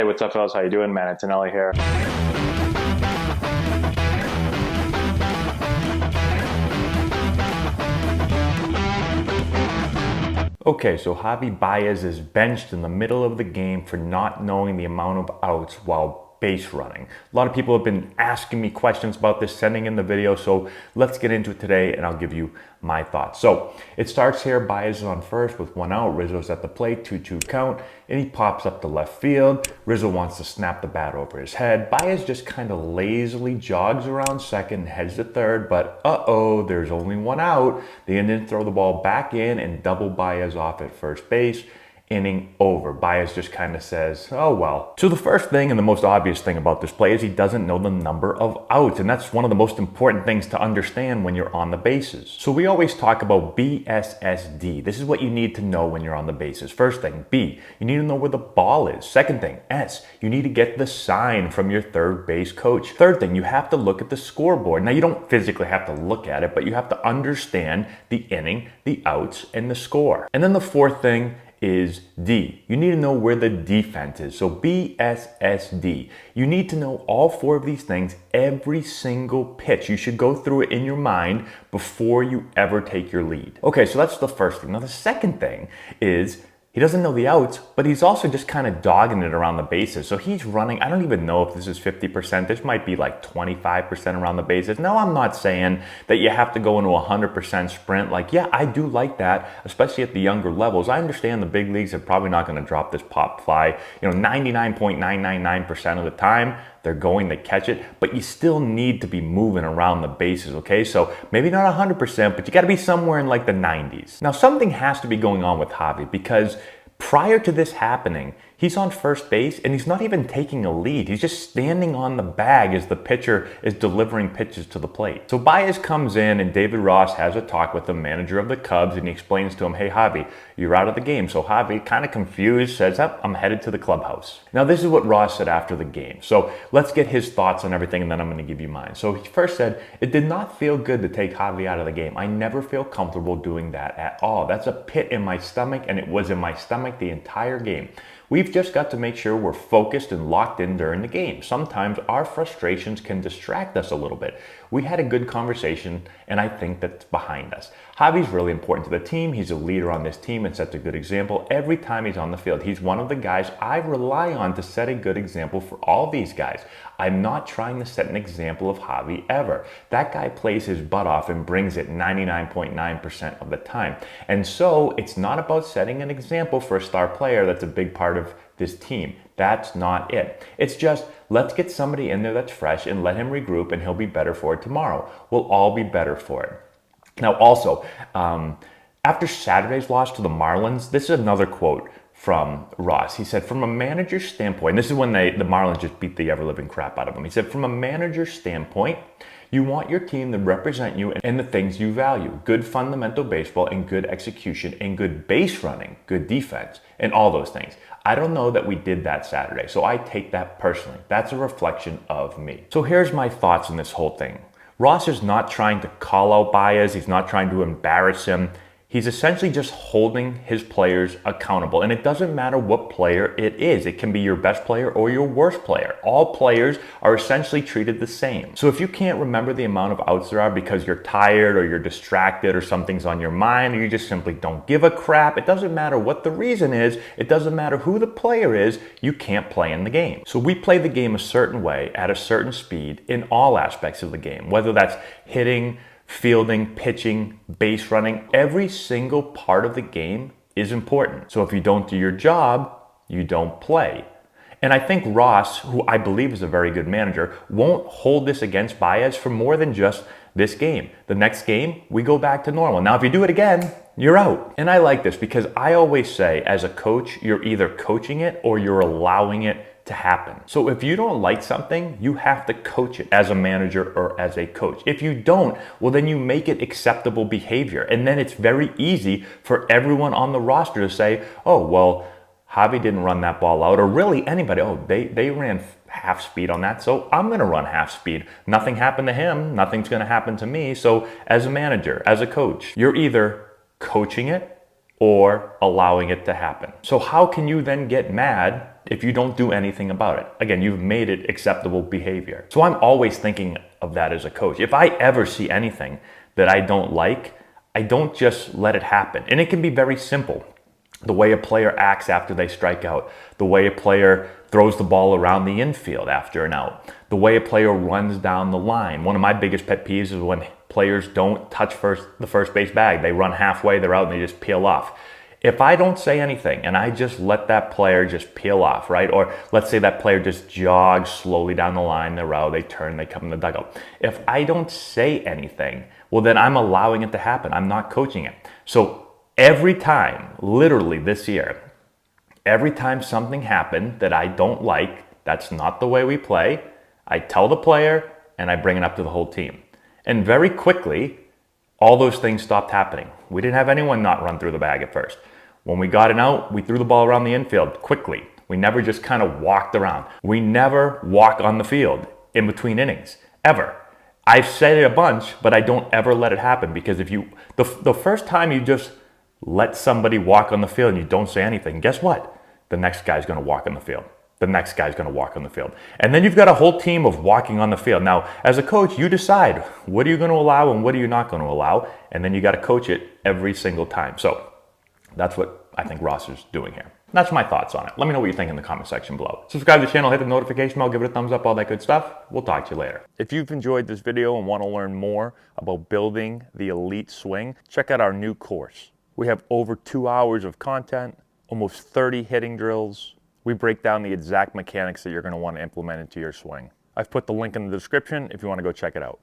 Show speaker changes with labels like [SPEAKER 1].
[SPEAKER 1] Hey, what's up, fellas? How you doing, man? Antonelli here. Okay, so Javy Baez is benched in the middle of the game for not knowing the amount of outs while base running. A lot of people have been asking me questions about this, sending in the video, so let's get into it today and I'll give you my thoughts. So it starts here, Baez is on first with 1 out, Rizzo's at the plate, 2-2 count, and he pops up to left field. Rizzo wants to snap the bat over his head. Baez just kind of lazily jogs around second, heads to third, but there's only 1 out. The Indians throw the ball back in and double Baez off at first base. Inning over. Baez just kind of says, oh well. So the first thing and the most obvious thing about this play is he doesn't know the number of outs, and that's one of the most important things to understand when you're on the bases. So we always talk about BSSD. This is what you need to know when you're on the bases. First thing, B, you need to know where the ball is. Second thing, S, you need to get the sign from your third base coach. Third thing, you have to look at the scoreboard. Now you don't physically have to look at it, but you have to understand the inning, the outs, and the score. And then the fourth thing is D. You need to know where the defense is. So BSSD. You need to know all 4 of these things every single pitch. You should go through it in your mind before you ever take your lead. Okay, so that's the first thing. Now the second thing is he doesn't know the outs, but he's also just kind of dogging it around the bases. So he's running, I don't even know if this is 50%. This might be like 25% around the bases. No, I'm not saying that you have to go into a 100% sprint. Like, yeah, I do like that, especially at the younger levels. I understand the big leagues are probably not going to drop this pop fly. 99.999% of the time, they're going to catch it, but you still need to be moving around the bases, okay? So maybe not 100%, but you got to be somewhere in like the 90s. Now, something has to be going on with Javy because prior to this happening, he's on first base and he's not even taking a lead. He's just standing on the bag as the pitcher is delivering pitches to the plate. So Baez comes in and David Ross has a talk with the manager of the Cubs and he explains to him, hey Javy, you're out of the game. So Javy, kind of confused, says, I'm headed to the clubhouse. Now this is what Ross said after the game. So let's get his thoughts on everything and then I'm going to give you mine. So he first said, it did not feel good to take Javy out of the game. I never feel comfortable doing that at all. That's a pit in my stomach and it was in my stomach the entire game. We've just got to make sure we're focused and locked in during the game. Sometimes our frustrations can distract us a little bit. We had a good conversation, and I think that's behind us. Javy's really important to the team. He's a leader on this team and sets a good example every time he's on the field. He's one of the guys I rely on to set a good example for all these guys. I'm not trying to set an example of Javy ever. That guy plays his butt off and brings it 99.9% of the time. And so it's not about setting an example for a star player that's a big part of this team. That's not it. It's just, let's get somebody in there that's fresh and let him regroup and he'll be better for it tomorrow. We'll all be better for it. Now also, after Saturday's loss to the Marlins, this is another quote from Ross. He said, from a manager's standpoint, this is when the Marlins just beat the ever-living crap out of him. He said, from a manager's standpoint, you want your team to represent you and the things you value. Good fundamental baseball and good execution and good base running, good defense, and all those things. I don't know that we did that Saturday, so I take that personally. That's a reflection of me. So here's my thoughts on this whole thing. Ross is not trying to call out Baez. He's not trying to embarrass him. He's essentially just holding his players accountable. And it doesn't matter what player it is. It can be your best player or your worst player. All players are essentially treated the same. So if you can't remember the amount of outs there are because you're tired or you're distracted or something's on your mind or you just simply don't give a crap, it doesn't matter what the reason is. It doesn't matter who the player is. You can't play in the game. So we play the game a certain way at a certain speed in all aspects of the game, whether that's hitting, fielding, pitching, base running, every single part of the game is important. So if you don't do your job, you don't play. And I think Ross, who I believe is a very good manager, won't hold this against Baez for more than just this game. The next game, we go back to normal. Now, if you do it again, you're out. And I like this because I always say, as a coach, you're either coaching it or you're allowing it to happen. So if you don't like something, you have to coach it as a manager or as a coach. If you don't, well, then you make it acceptable behavior. And then it's very easy for everyone on the roster to say, oh, well, Javy didn't run that ball out, or really anybody, oh, they ran half speed on that, so I'm going to run half speed. Nothing happened to him. Nothing's going to happen to me. So as a manager, as a coach, you're either coaching it or allowing it to happen. So how can you then get mad if you don't do anything about it. Again, you've made it acceptable behavior. So I'm always thinking of that as a coach. If I ever see anything that I don't like, I don't just let it happen. And it can be very simple. The way a player acts after they strike out, the way a player throws the ball around the infield after an out, the way a player runs down the line. One of my biggest pet peeves is when players don't touch the first base bag. They run halfway, they're out, and they just peel off. If I don't say anything and I just let that player just peel off, right? Or let's say that player just jogs slowly down the line, they're out, they turn, they come in the dugout. If I don't say anything, well, then I'm allowing it to happen. I'm not coaching it. So every time, literally this year, every time something happened that I don't like, that's not the way we play, I tell the player and I bring it up to the whole team. And very quickly, all those things stopped happening. We didn't have anyone not run through the bag at first. When we got it out, we threw the ball around the infield quickly. We never just kind of walked around. We never walk on the field in between innings, ever. I've said it a bunch, but I don't ever let it happen, because if you, the first time you just let somebody walk on the field and you don't say anything, guess what? The next guy's gonna walk on the field. The next guy's gonna walk on the field. And then you've got a whole team of walking on the field. Now, as a coach, you decide what are you gonna allow and what are you not gonna allow, and then you gotta coach it every single time. So that's what I think Ross is doing here. That's my thoughts on it. Let me know what you think in the comment section below. Subscribe to the channel, hit the notification bell, give it a thumbs up, all that good stuff. We'll talk to you later. If you've enjoyed this video and want to learn more about building the elite swing, check out our new course. We have over 2 hours of content, almost 30 hitting drills. We break down the exact mechanics that you're going to want to implement into your swing. I've put the link in the description if you want to go check it out.